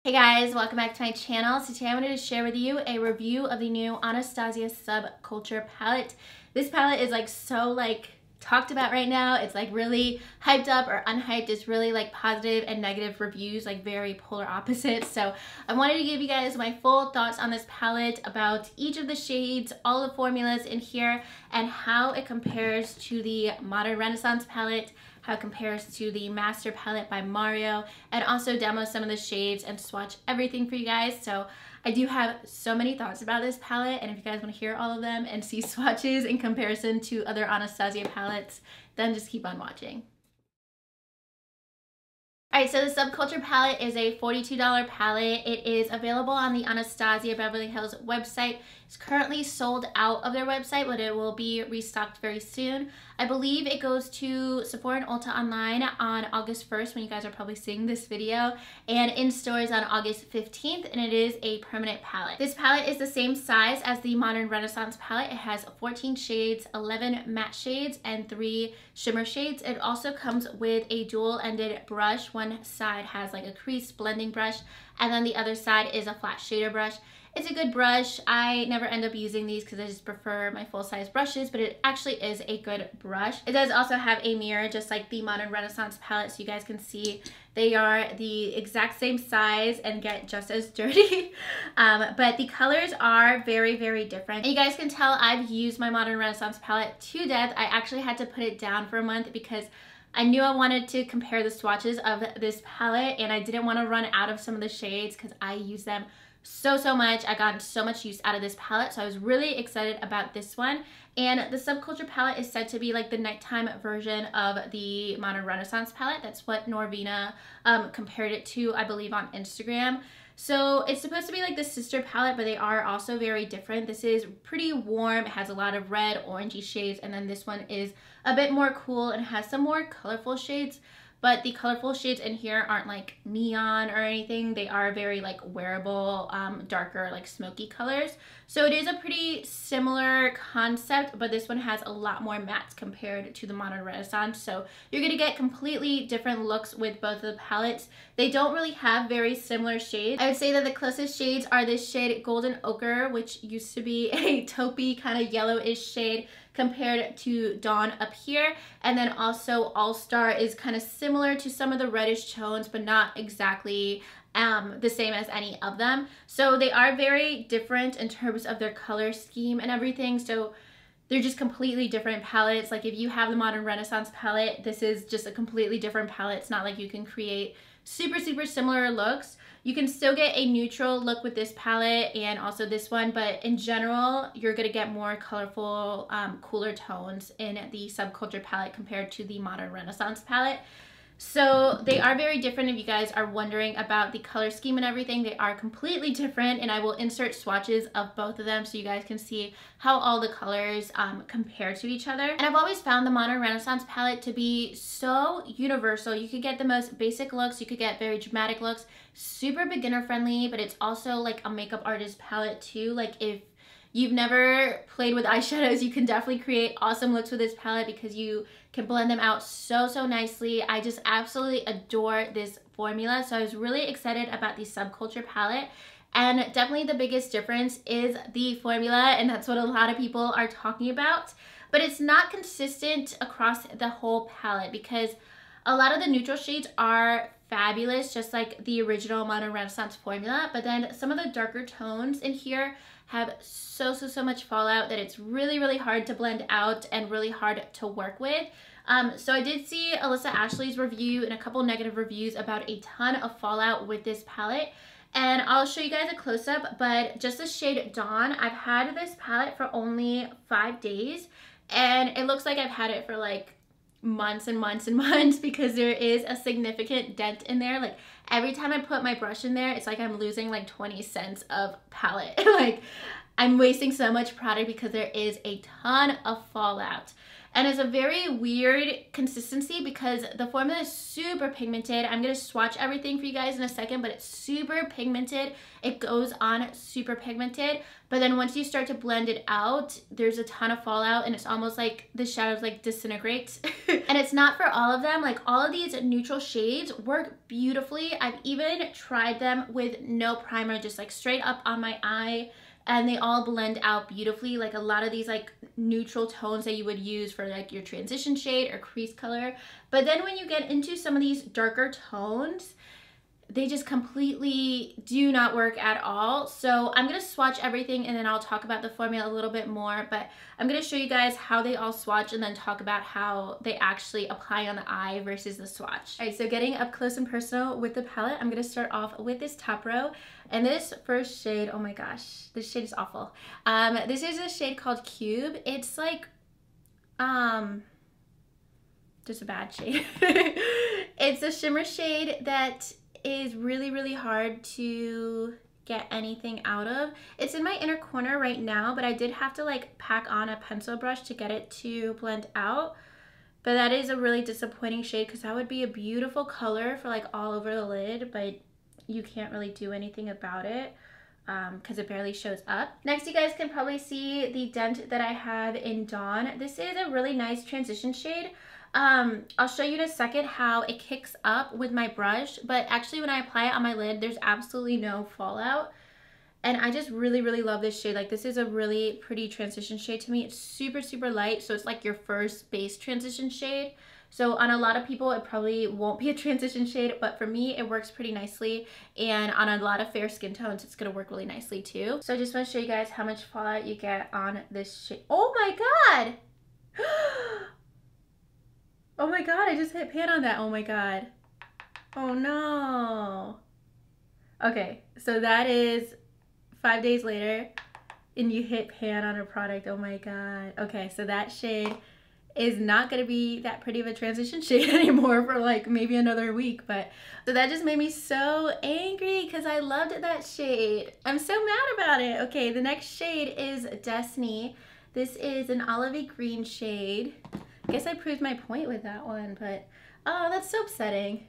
Hey guys, welcome back to my channel. So today I wanted to share with you a review of the new Anastasia Subculture palette. This palette is so talked about right now. It's really hyped up or unhyped. It's really positive and negative reviews, very polar opposites. So I wanted to give you guys my full thoughts on this palette, about each of the shades, all the formulas in here, and how it compares to the Modern Renaissance palette, how it compares to the Master palette by Mario, and also demo some of the shades and swatch everything for you guys. So I do have so many thoughts about this palette, and if you guys want to hear all of them and see swatches in comparison to other Anastasia palettes, then just keep on watching. Alright, so the Subculture palette is a $42 palette. It is available on the Anastasia Beverly Hills website. It's currently sold out of their website, but it will be restocked very soon. I believe it goes to Sephora and Ulta online on August 1st, when you guys are probably seeing this video, and in stores on August 15th, and it is a permanent palette. This palette is the same size as the Modern Renaissance palette. It has 14 shades, 11 matte shades, and 3 shimmer shades. It also comes with a dual-ended brush. One side has a crease blending brush, and then the other side is a flat shader brush. It's a good brush. I never end up using these because I just prefer my full-size brushes, but it actually is a good brush. It does also have a mirror, just like the Modern Renaissance palette, so you guys can see they are the exact same size and get just as dirty. But the colors are very, very different. And you guys can tell I've used my Modern Renaissance palette to death. I actually had to put it down for a month because I knew I wanted to compare the swatches of this palette, and I didn't want to run out of some of the shades because I use them so much. I got so much use out of this palette, so I was really excited about this one. And the Subculture palette is said to be the nighttime version of the Modern Renaissance palette. That's what Norvina compared it to, I believe, on Instagram. So it's supposed to be the sister palette, but they are also very different. This is pretty warm. It has a lot of red, orangey shades, and then this one is a bit more cool and has some more colorful shades. But the colorful shades in here aren't neon or anything. They are very wearable, darker, smoky colors. So it is a pretty similar concept, but this one has a lot more mattes compared to the Modern Renaissance. So you're gonna get completely different looks with both of the palettes. They don't really have very similar shades. I would say that the closest shades are this shade Golden Ochre, which used to be a taupey kind of yellowish shade, compared to Dawn up here. And then also All Star is kind of similar to some of the reddish tones, but not exactly the same as any of them. So they are very different in terms of their color scheme and everything. So they're just completely different palettes. If you have the Modern Renaissance palette, this is just a completely different palette. It's not like you can create super similar looks. You can still get a neutral look with this palette and also this one, but in general, you're gonna get more colorful, cooler tones in the Subculture palette compared to the Modern Renaissance palette. So they are very different. If you guys are wondering about the color scheme and everything, they are completely different, and I will insert swatches of both of them so you guys can see how all the colors compare to each other. And I've always found the Modern Renaissance palette to be so universal. You could get the most basic looks, you could get very dramatic looks, super beginner friendly, but it's also a makeup artist palette too. If you've never played with eyeshadows, you can definitely create awesome looks with this palette because you can blend them out so nicely. I just absolutely adore this formula, so I was really excited about the Subculture palette. And definitely the biggest difference is the formula, and that's what a lot of people are talking about. But it's not consistent across the whole palette because a lot of the neutral shades are fabulous, just like the original Modern Renaissance formula, but then some of the darker tones in here have so much fallout that it's really hard to blend out and really hard to work with. So I did see Alissa Ashley's review and a couple negative reviews about a ton of fallout with this palette, and I'll show you guys a close-up. But just the shade Dawn, I've had this palette for only 5 days, and it looks like I've had it for months and months because there is a significant dent in there. Every time I put my brush in there, it's I'm losing 20 cents of palette. I'm wasting so much product because there is a ton of fallout. And it's a very weird consistency because the formula is super pigmented. I'm going to swatch everything for you guys in a second, but it's super pigmented. It goes on super pigmented. But then once you start to blend it out, there's a ton of fallout and it's almost like the shadows like disintegrate. And it's not for all of them. Like all of these neutral shades work beautifully. I've even tried them with no primer, just like straight up on my eye. And they all blend out beautifully, like a lot of these like neutral tones that you would use for like your transition shade or crease color. But then when you get into some of these darker tones, they just completely do not work at all. So I'm gonna swatch everything and then I'll talk about the formula a little bit more, but I'm gonna show you guys how they all swatch and then talk about how they actually apply on the eye versus the swatch. All right, so getting up close and personal with the palette, I'm gonna start off with this top row. And this first shade, oh my gosh, this shade is awful. This is a shade called Cube. It's like, just a bad shade. It's a shimmer shade that is really, really hard to get anything out of. It's in my inner corner right now, but I did have to like pack on a pencil brush to get it to blend out. But that is a really disappointing shade because that would be a beautiful color for like all over the lid, but you can't really do anything about it because it barely shows up. Next, you guys can probably see the dent that I have in Dawn. This is a really nice transition shade. I'll show you in a second how it kicks up with my brush, but actually when I apply it on my lid, there's absolutely no fallout. And I just really, really love this shade. Like this is a really pretty transition shade to me. It's super, super light. So it's like your first base transition shade. So on a lot of people, it probably won't be a transition shade, but for me, it works pretty nicely. And on a lot of fair skin tones, it's gonna work really nicely too. So I just wanna show you guys how much fallout you get on this shade. Oh my God. Oh my God, I just hit pan on that. Oh my God. Oh no. Okay, so that is 5 days later and you hit pan on a product. Oh my God. Okay, so that shade is not gonna be that pretty of a transition shade anymore for like maybe another week, but so that just made me so angry because I loved that shade. I'm so mad about it. Okay, the next shade is Destiny. This is an olivey green shade. I guess I proved my point with that one, but oh, that's so upsetting.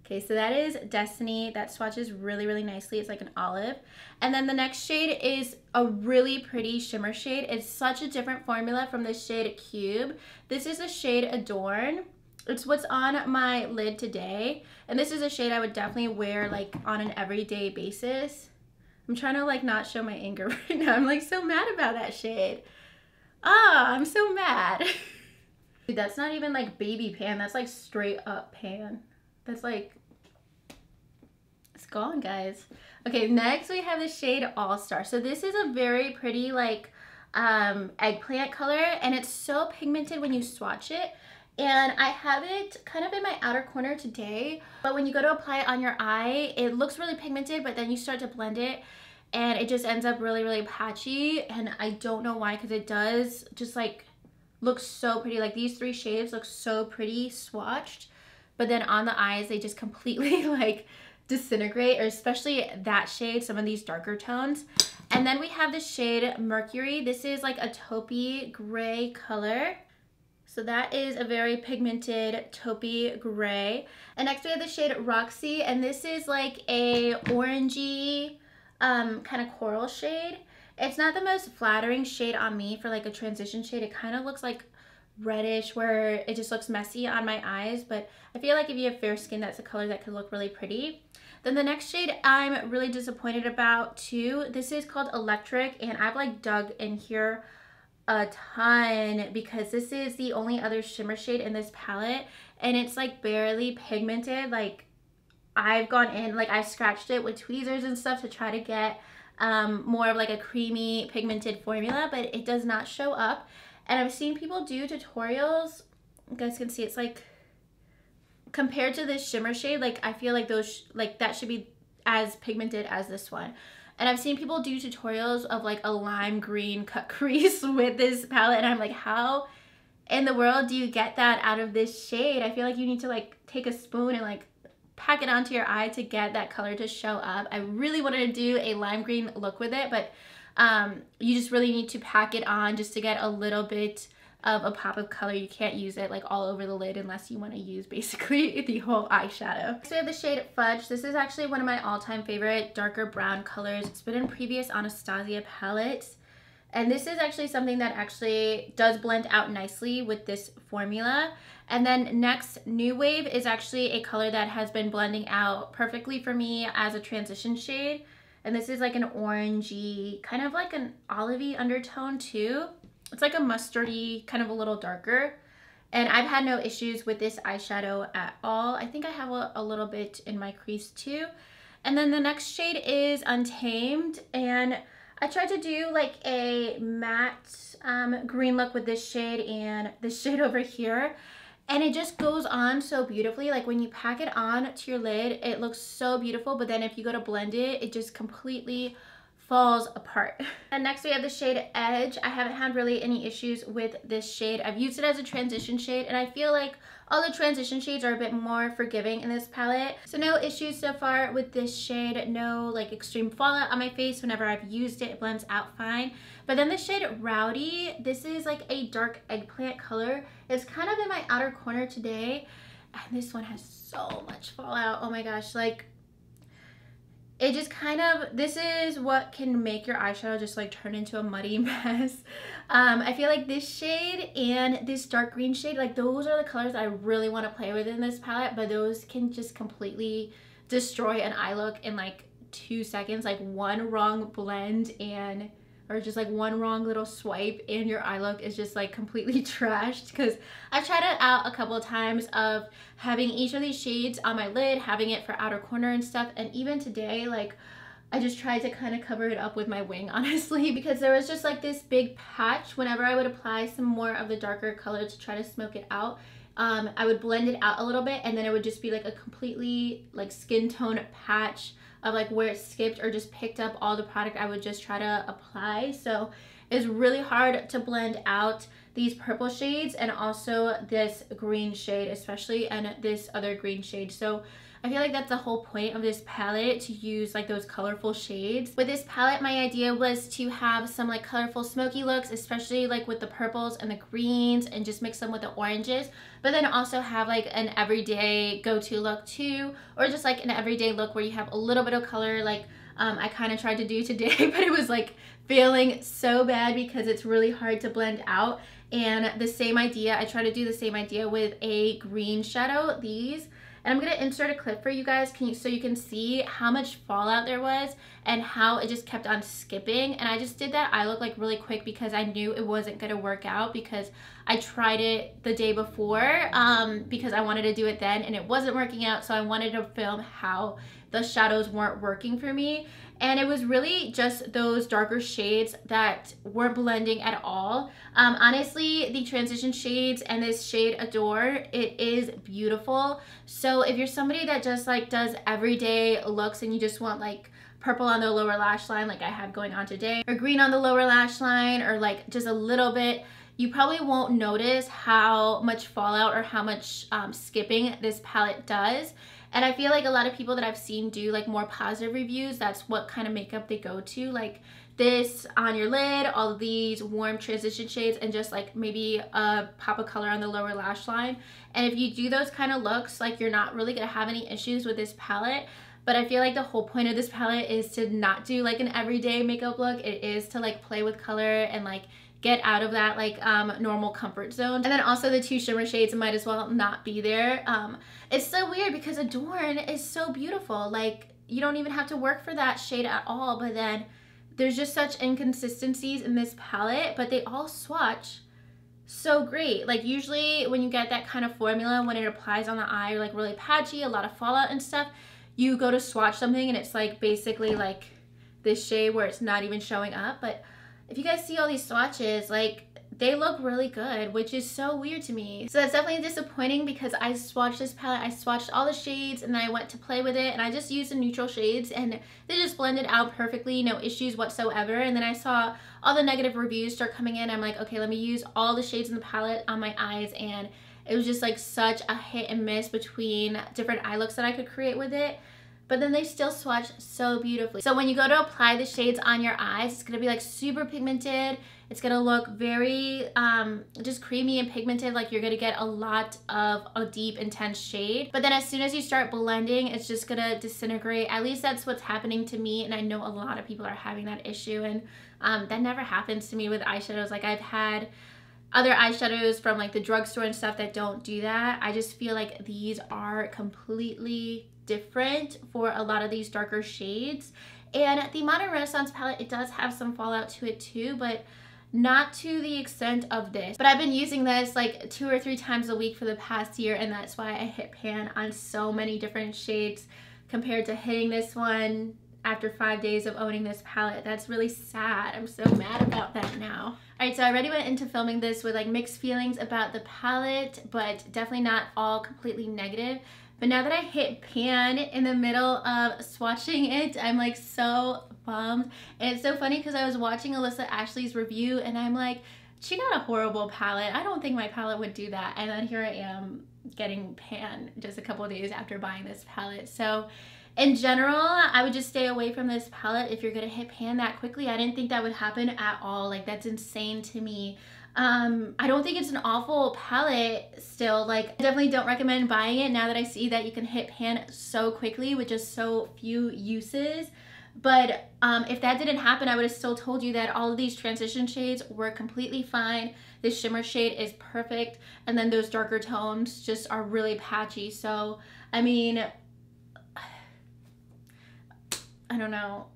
Okay, so that is Destiny. That swatches really, really nicely. It's like an olive. And then the next shade is a really pretty shimmer shade. It's such a different formula from the shade Cube. This is a shade Adorn. It's what's on my lid today. And this is a shade I would definitely wear like on an everyday basis. I'm trying to like not show my anger right now. I'm like so mad about that shade. Ah, I'm so mad. Dude, that's not even like baby pan. That's like straight up pan. That's like, it's gone, guys. Okay, next we have the shade All Star. So this is a very pretty like eggplant color, and it's so pigmented when you swatch it. And I have it kind of in my outer corner today, but when you go to apply it on your eye, it looks really pigmented, but then you start to blend it and it just ends up really, really patchy. And I don't know why, because it does just like look so pretty. Like these three shades look so pretty swatched, but then on the eyes, they just completely like disintegrate, or especially that shade, some of these darker tones. And then we have the shade Mercury. This is like a taupey gray color. So that is a very pigmented taupey gray. And next we have the shade Roxy, and this is like a orangey kind of coral shade. It's not the most flattering shade on me for like a transition shade. It kind of looks like reddish where it just looks messy on my eyes, but I feel like if you have fair skin, that's a color that could look really pretty. Then the next shade I'm really disappointed about too. This is called Electric, and I've like dug in here a ton because this is the only other shimmer shade in this palette, and it's like barely pigmented. Like I've gone in, like I've scratched it with tweezers and stuff to try to get more of like a creamy pigmented formula, but it does not show up. And I've seen people do tutorials. You guys can see it's like, compared to this shimmer shade, like I feel like those, like that should be as pigmented as this one. And I've seen people do tutorials of like a lime green cut crease with this palette, and I'm like, how in the world do you get that out of this shade? I feel like you need to like take a spoon and like pack it onto your eye to get that color to show up. I really wanted to do a lime green look with it, but you just really need to pack it on just to get a little bit of a pop of color. You can't use it like all over the lid unless you want to use basically the whole eyeshadow. So we have the shade Fudge. This is actually one of my all-time favorite darker brown colors. It's been in previous Anastasia palettes. And this is actually something that actually does blend out nicely with this formula. And then next, New Wave is actually a color that has been blending out perfectly for me as a transition shade. And this is like an orangey, kind of like an olivey undertone too. It's like a mustardy, kind of a little darker. And I've had no issues with this eyeshadow at all. I think I have a little bit in my crease too. And then the next shade is Untamed. And I tried to do like a matte green look with this shade and this shade over here. And it just goes on so beautifully. Like when you pack it on to your lid, it looks so beautiful. But then if you go to blend it, it just completely falls apart. And next we have the shade Edge. I haven't had really any issues with this shade. I've used it as a transition shade, and I feel like all the transition shades are a bit more forgiving in this palette. So no issues so far with this shade. No like extreme fallout on my face whenever I've used it. It blends out fine. But then the shade Rowdy, this is like a dark eggplant color. It's kind of in my outer corner today. And this one has so much fallout. Oh my gosh, like it just kind of, this is what can make your eyeshadow just like turn into a muddy mess. I feel like this shade and this dark green shade, like those are the colors I really want to play with in this palette, but those can just completely destroy an eye look in like 2 seconds. Like one wrong blend or just like one wrong little swipe and your eye look is just like completely trashed. Because I've tried it out a couple of times of having each of these shades on my lid, having it for outer corner and stuff. And even today, like I just tried to kind of cover it up with my wing, honestly, because there was just like this big patch whenever I would apply some more of the darker color to try to smoke it out. I would blend it out a little bit and then it would just be like a completely like skin tone patch of like where it skipped or just picked up all the product I would just try to apply. So it's really hard to blend out these purple shades and also this green shade especially, and this other green shade. So I feel like that's the whole point of this palette, to use like those colorful shades. With this palette, my idea was to have some like colorful smoky looks, especially like with the purples and the greens, and just mix them with the oranges, but then also have like an everyday go-to look too, or just like an everyday look where you have a little bit of color, like I kind of tried to do today, but it was like failing so bad because it's really hard to blend out. And the same idea, I try to do the same idea with a green shadow, these. And I'm going to insert a clip for you guys so you can see how much fallout there was and how it just kept on skipping. And I just did that eye look like really quick because I knew it wasn't going to work out, because I tried it the day before because I wanted to do it then and it wasn't working out. So I wanted to film how the shadows weren't working for me. And it was really just those darker shades that weren't blending at all. Honestly, the transition shades and this shade Adore, it is beautiful. So if you're somebody that just like does everyday looks and you just want like purple on the lower lash line like I have going on today, or green on the lower lash line, or like just a little bit, you probably won't notice how much fallout or how much skipping this palette does. And I feel like a lot of people that I've seen do like more positive reviews, that's what kind of makeup they go to, like this on your lid, all of these warm transition shades, and just like maybe a pop of color on the lower lash line. And if you do those kind of looks, like you're not really gonna have any issues with this palette. But I feel like the whole point of this palette is to not do like an everyday makeup look. It is to like play with color and like get out of that like normal comfort zone. And then also the two shimmer shades might as well not be there. It's so weird because Adorn is so beautiful. Like you don't even have to work for that shade at all, but then there's just such inconsistencies in this palette, but they all swatch so great. Like usually when you get that kind of formula, when it applies on the eye, you're like really patchy, a lot of fallout and stuff, you go to swatch something and it's like basically like this shade where it's not even showing up. But if you guys see all these swatches, like they look really good, which is so weird to me. So that's definitely disappointing because I swatched this palette, I swatched all the shades, and then I went to play with it and I just used the neutral shades and they just blended out perfectly, no issues whatsoever. And then I saw all the negative reviews start coming in. I'm like, okay, let me use all the shades in the palette on my eyes, and it was just like such a hit and miss between different eye looks that I could create with it. but then they still swatch so beautifully. So when you go to apply the shades on your eyes, it's gonna be like super pigmented. It's gonna look very just creamy and pigmented, like you're gonna get a lot of a deep, intense shade. But then as soon as you start blending, it's just gonna disintegrate. At least that's what's happening to me, and I know a lot of people are having that issue, and that never happens to me with eyeshadows. Like I've had other eyeshadows from like the drugstore and stuff that don't do that. I just feel like these are completely different for a lot of these darker shades. And the Modern Renaissance palette, it does have some fallout to it too, but not to the extent of this. But I've been using this like 2 or 3 times a week for the past year, and that's why I hit pan on so many different shades compared to hitting this one after 5 days of owning this palette. That's really sad. I'm so mad about that now. Alright, so I already went into filming this with like mixed feelings about the palette, but definitely not all completely negative. But now that I hit pan in the middle of swatching it, I'm like so bummed. And it's so funny because I was watching Alissa Ashley's review and I'm like, she got a horrible palette. I don't think my palette would do that. And then here I am getting pan just a couple of days after buying this palette. So in general, I would just stay away from this palette if you're gonna hit pan that quickly. I didn't think that would happen at all. Like that's insane to me. I don't think it's an awful palette still. Like I definitely don't recommend buying it now that I see that you can hit pan so quickly with just so few uses. But if that didn't happen, I would have still told you that all of these transition shades were completely fine. This shimmer shade is perfect, and then those darker tones just are really patchy. So I mean, I don't know.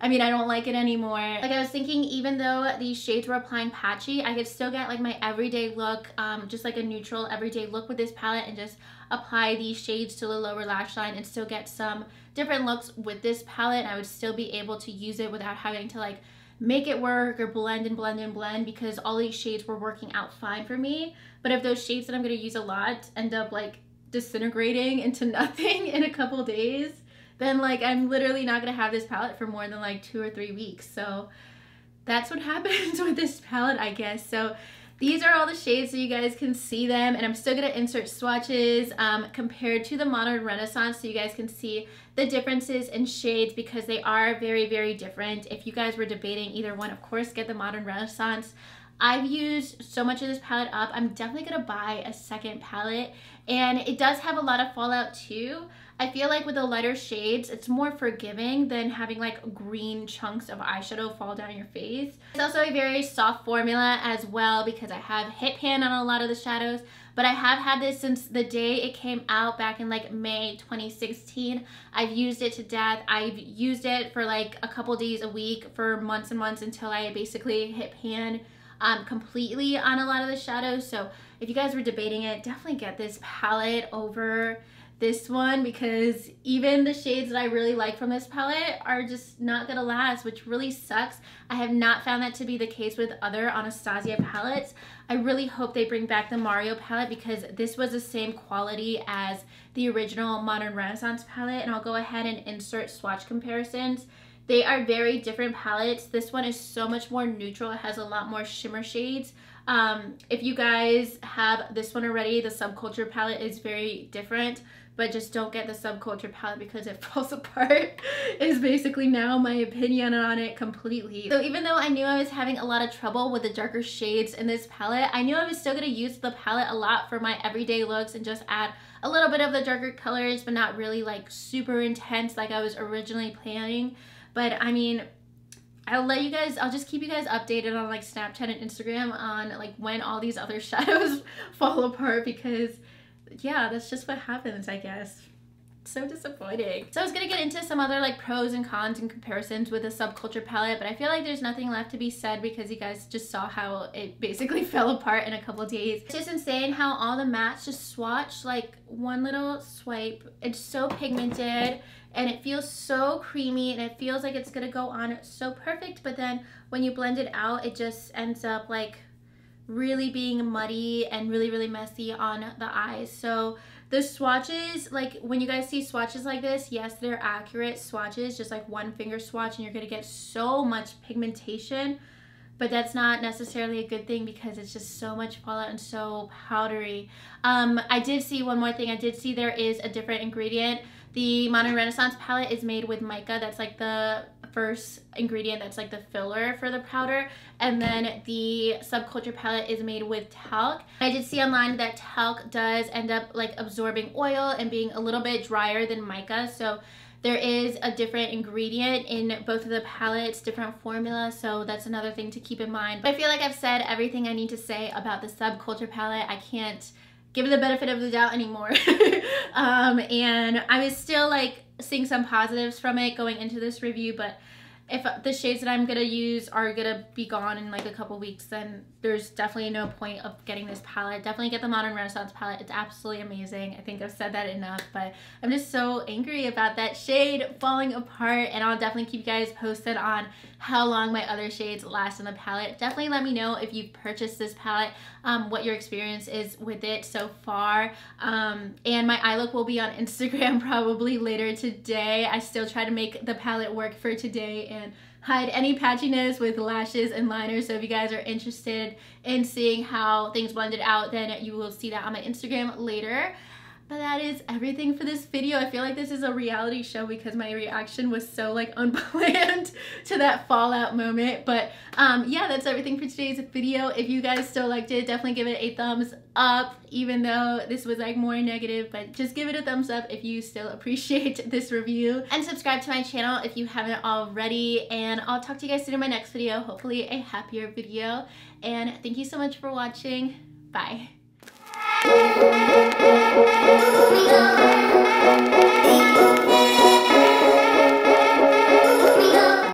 I mean, I don't like it anymore. Like I was thinking, even though these shades were applying patchy, I could still get like my everyday look, just like a neutral everyday look with this palette, and just apply these shades to the lower lash line and still get some different looks with this palette. And I would still be able to use it without having to like make it work or blend and blend and blend, because all these shades were working out fine for me. But if those shades that I'm gonna use a lot end up like disintegrating into nothing in a couple days, then like I'm literally not gonna have this palette for more than like 2 or 3 weeks. So that's what happens with this palette, I guess. So these are all the shades so you guys can see them, and I'm still gonna insert swatches compared to the Modern Renaissance so you guys can see the differences in shades, because they are very, very different. If you guys were debating either one, of course get the Modern Renaissance. I've used so much of this palette up. I'm definitely gonna buy a second palette, and it does have a lot of fallout too. I feel like with the lighter shades, it's more forgiving than having like green chunks of eyeshadow fall down your face. It's also a very soft formula as well, because I have hit pan on a lot of the shadows, but I have had this since the day it came out back in like May 2016. I've used it to death. I've used it for like a couple days a week for months and months until I basically hit pan completely on a lot of the shadows. So if you guys were debating it, definitely get this palette over this one, because even the shades that I really like from this palette are just not gonna last, which really sucks. I have not found that to be the case with other Anastasia palettes. I really hope they bring back the Mario palette, because this was the same quality as the original Modern Renaissance palette, and I'll go ahead and insert swatch comparisons. They are very different palettes. This one is so much more neutral. It has a lot more shimmer shades. If you guys have this one already, the Subculture palette is very different, but just don't get the Subculture palette because it falls apart is basically now my opinion on it completely. So even though I knew I was having a lot of trouble with the darker shades in this palette, I knew I was still going to use the palette a lot for my everyday looks and just add a little bit of the darker colors, but not really like super intense like I was originally planning. But I mean, I'll just keep you guys updated on like Snapchat and Instagram on like when all these other shadows fall apart, because yeah, that's just what happens, I guess. It's so disappointing. So I was gonna get into some other like pros and cons and comparisons with the Subculture palette, but I feel like there's nothing left to be said because you guys just saw how it basically fell apart in a couple days. It's just insane how all the mattes just swatch like one little swipe. It's so pigmented and it feels so creamy, and it feels like it's gonna go on so perfect, but then when you blend it out, it just ends up like really being muddy and really, really messy on the eyes. So the swatches, like when you guys see swatches like this, yes, they're accurate swatches, just like one finger swatch, and you're gonna get so much pigmentation, but that's not necessarily a good thing because it's just so much fallout and so powdery. I did see one more thing. I did see there is a different ingredient. The Modern Renaissance palette is made with mica. That's like the first ingredient, that's like the filler for the powder. And then the Subculture palette is made with talc. I did see online that talc does end up like absorbing oil and being a little bit drier than mica, so there is a different ingredient in both of the palettes, different formula, so that's another thing to keep in mind. But I feel like I've said everything I need to say about the Subculture palette. I can't give it the benefit of the doubt anymore. And I was still like seeing some positives from it going into this review, but if the shades that I'm gonna use are gonna be gone in like a couple weeks, then there's definitely no point of getting this palette. Definitely get the Modern Renaissance palette. It's absolutely amazing. I think I've said that enough, but I'm just so angry about that shade falling apart, and I'll definitely keep you guys posted on how long my other shades last in the palette. Definitely let me know if you've purchased this palette, what your experience is with it so far. And my eye look will be on Instagram probably later today. I still try to make the palette work for today and hide any patchiness with lashes and liners. So if you guys are interested in seeing how things blended out, then you will see that on my Instagram later. But that is everything for this video. I feel like this is a reality show because my reaction was so like unplanned to that fallout moment. But yeah, that's everything for today's video. If you guys still liked it, definitely give it a thumbs up, even though this was like more negative, but just give it a thumbs up if you still appreciate this review. And subscribe to my channel if you haven't already. And I'll talk to you guys soon in my next video, hopefully a happier video. And thank you so much for watching. Bye.